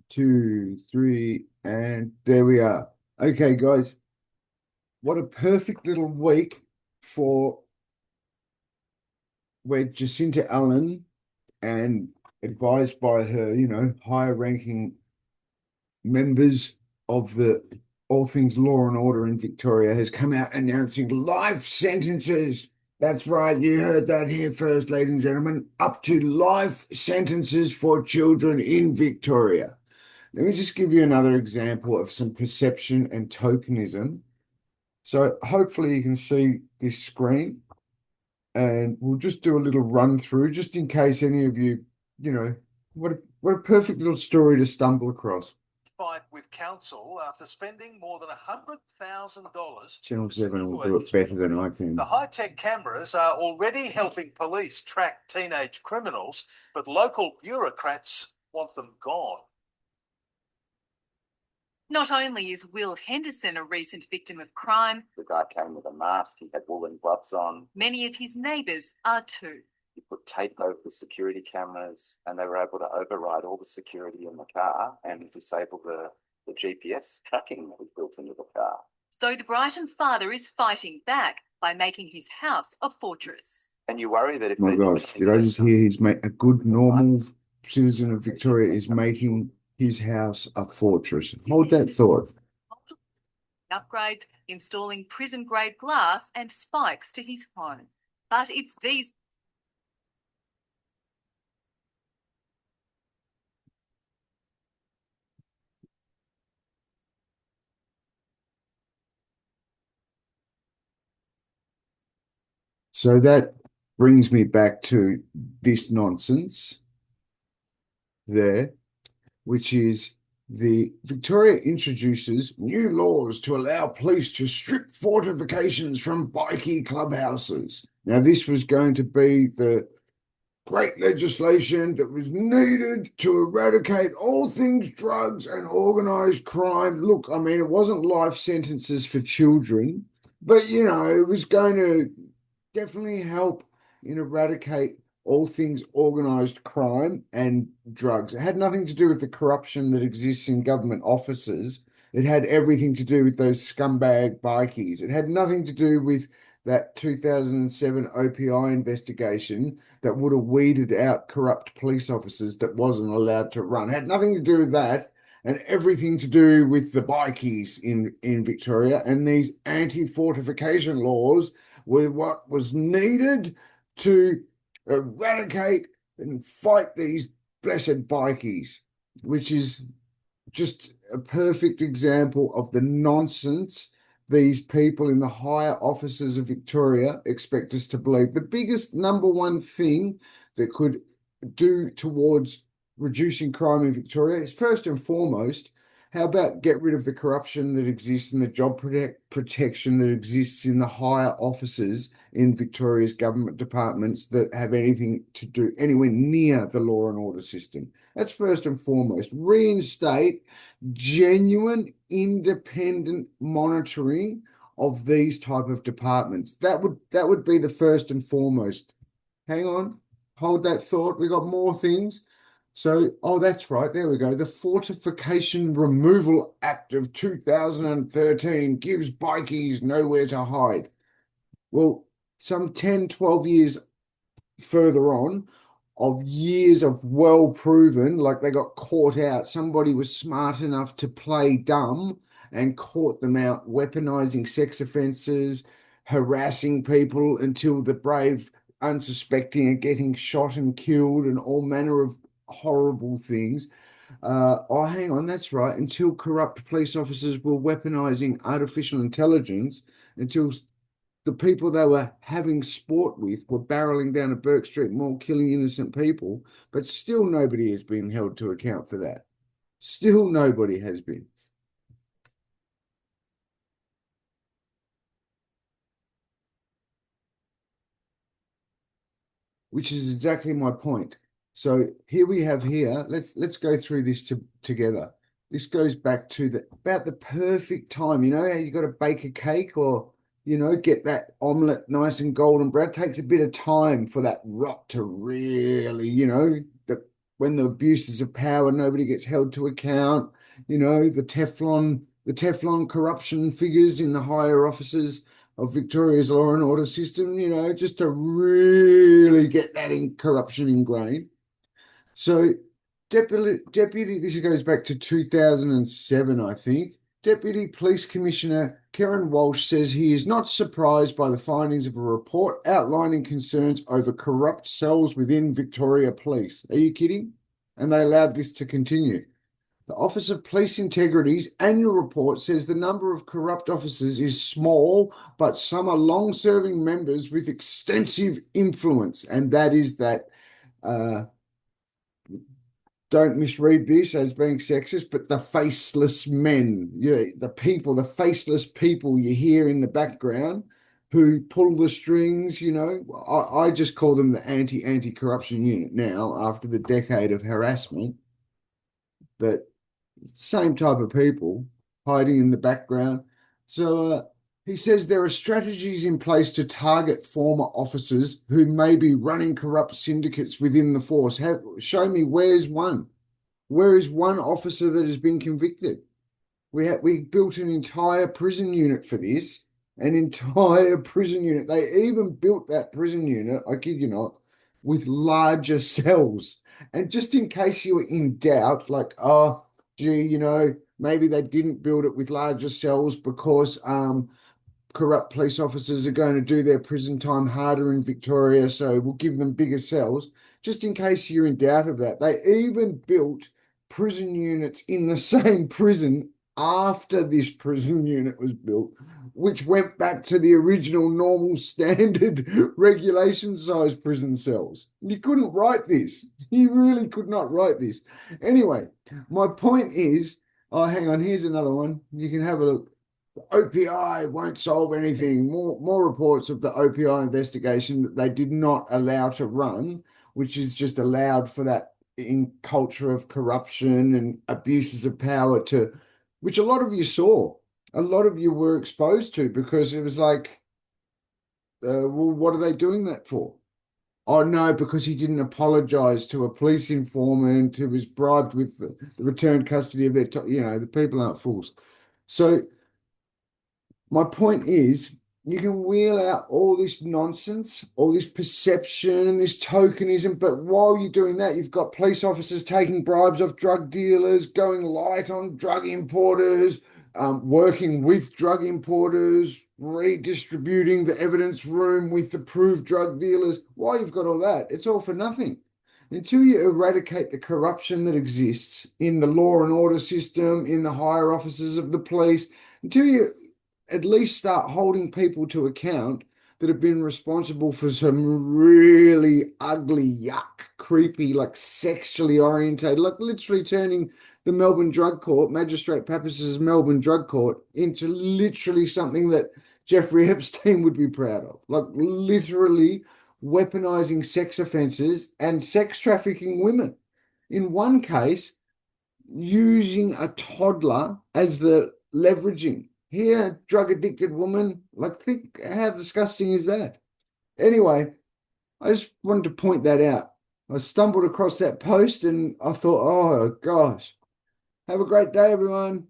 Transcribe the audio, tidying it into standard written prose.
Two, three, and there we are. Okay, guys, what a perfect little week for where Jacinta Allen and advised by her, higher ranking members of the all things law and order in Victoria has come out announcing life sentences. That's right, you heard that here first, ladies and gentlemen. Up to life sentences for children in Victoria. Let me just give you another example of some perception and tokenism. So hopefully you can see this screen and we'll just do a little run through just in case any of you, you know, what a perfect little story to stumble across. Fight with council after spending more than $100,000. Channel 7 will do it better than I can. The high-tech cameras are already helping police track teenage criminals, but local bureaucrats want them gone. Not only is Will Henderson a recent victim of crime, the guy came with a mask, he had woolen gloves on. Many of his neighbours are too. He put tape over the security cameras and they were able to override all the security in the car and disable the GPS tracking that was built into the car. So the Brighton father is fighting back by making his house a fortress. And you worry that if... Oh my gosh, did I just hear a good normal citizen of Victoria is making his house a fortress? Hold that thought. Upgrades, installing prison-grade glass and spikes to his home. But it's these... So that brings me back to this nonsense there, which is the Victoria introduces new laws to allow police to strip fortifications from bikie clubhouses. Now, this was going to be the great legislation that was needed to eradicate all things drugs and organised crime. Look, I mean, it wasn't life sentences for children, but, it was going to definitely help in eradicate all things organised crime and drugs. It had nothing to do with the corruption that exists in government offices. It had everything to do with those scumbag bikies. It had nothing to do with that 2007 OPI investigation that would have weeded out corrupt police officers that wasn't allowed to run. It had nothing to do with that and everything to do with the bikies in Victoria, and these anti-fortification laws were what was needed to eradicate and fight these blessed bikies, which is just a perfect example of the nonsense these people in the higher offices of Victoria expect us to believe. The biggest number one thing that could do towards reducing crime in Victoria is, first and foremost, how about get rid of the corruption that exists and the job protection that exists in the higher offices in Victoria's government departments that have anything to do anywhere near the law and order system. That's first and foremost. Reinstate genuine independent monitoring of these type of departments. That would be the first and foremost. Hang on, hold that thought. We got more things. So, oh, that's right. There we go. The Fortification Removal Act of 2013 gives bikies nowhere to hide. Well, some 10, 12 years further on, of years of well proven, like they got caught out. Somebody was smart enough to play dumb and caught them out weaponizing sex offences, harassing people until the brave unsuspecting are getting shot and killed and all manner of horrible things. Oh, hang on, that's right. Until corrupt police officers were weaponizing artificial intelligence, until the people they were having sport with were barreling down a Burke Street Mall, killing innocent people, but still nobody has been held to account for that. Still nobody has been. Which is exactly my point. So here we have here, let's go through this together. This goes back to about the perfect time. You know how you got to bake a cake or get that omelette nice and golden brown. It takes a bit of time for that rot to really, the when the abuses of power, nobody gets held to account. You know, the Teflon corruption figures in the higher offices of Victoria's law and order system, you know, just to really get that in corruption ingrained. So Deputy, this goes back to 2007, I think. Deputy Police Commissioner Karen Walsh says he is not surprised by the findings of a report outlining concerns over corrupt cells within Victoria Police. Are you kidding? And they allowed this to continue. The Office of Police Integrity's annual report says the number of corrupt officers is small, but some are long-serving members with extensive influence, and that is that. Don't misread this as being sexist, but the faceless men, the faceless people you hear in the background who pull the strings, I just call them the anti-corruption unit now after the decade of harassment. But same type of people hiding in the background. So he says there are strategies in place to target former officers who may be running corrupt syndicates within the force. Show me where's one. Where is one officer that has been convicted? We built an entire prison unit for this, an entire prison unit. They even built that prison unit, I kid you not, with larger cells. And just in case you were in doubt, like, oh, gee, maybe they didn't build it with larger cells because corrupt police officers are going to do their prison time harder in Victoria, so we'll give them bigger cells. Just in case you're in doubt of that, they even built prison units in the same prison after this prison unit was built, which went back to the original normal standard regulation size prison cells. You couldn't write this. You really could not write this. Anyway, my point is, oh, hang on, here's another one. You can have a look. OPI won't solve anything. More reports of the OPI investigation that they did not allow to run, which is just allowed for that in culture of corruption and abuses of power which a lot of you saw, a lot of you were exposed to, because it was like, well, what are they doing that for? Oh no, because he didn't apologize to a police informant who was bribed with the returned custody of the people aren't fools. So my point is, you can wheel out all this nonsense, all this perception and this tokenism, but while you're doing that, you've got police officers taking bribes off drug dealers, going light on drug importers, working with drug importers, redistributing the evidence room with approved drug dealers. While you've got all that, it's all for nothing. Until you eradicate the corruption that exists in the law and order system, in the higher offices of the police, until you at least start holding people to account that have been responsible for some really ugly, yuck, creepy, like sexually orientated, like literally turning the Melbourne Drug Court, Magistrate Pappas's Melbourne Drug Court, into literally something that Jeffrey Epstein would be proud of. Like literally weaponizing sex offences and sex trafficking women. In one case, using a toddler as the leveraging. Here, drug addicted woman, like, think how disgusting is that? Anyway, I just wanted to point that out. I stumbled across that post and I thought, oh gosh, have a great day, everyone.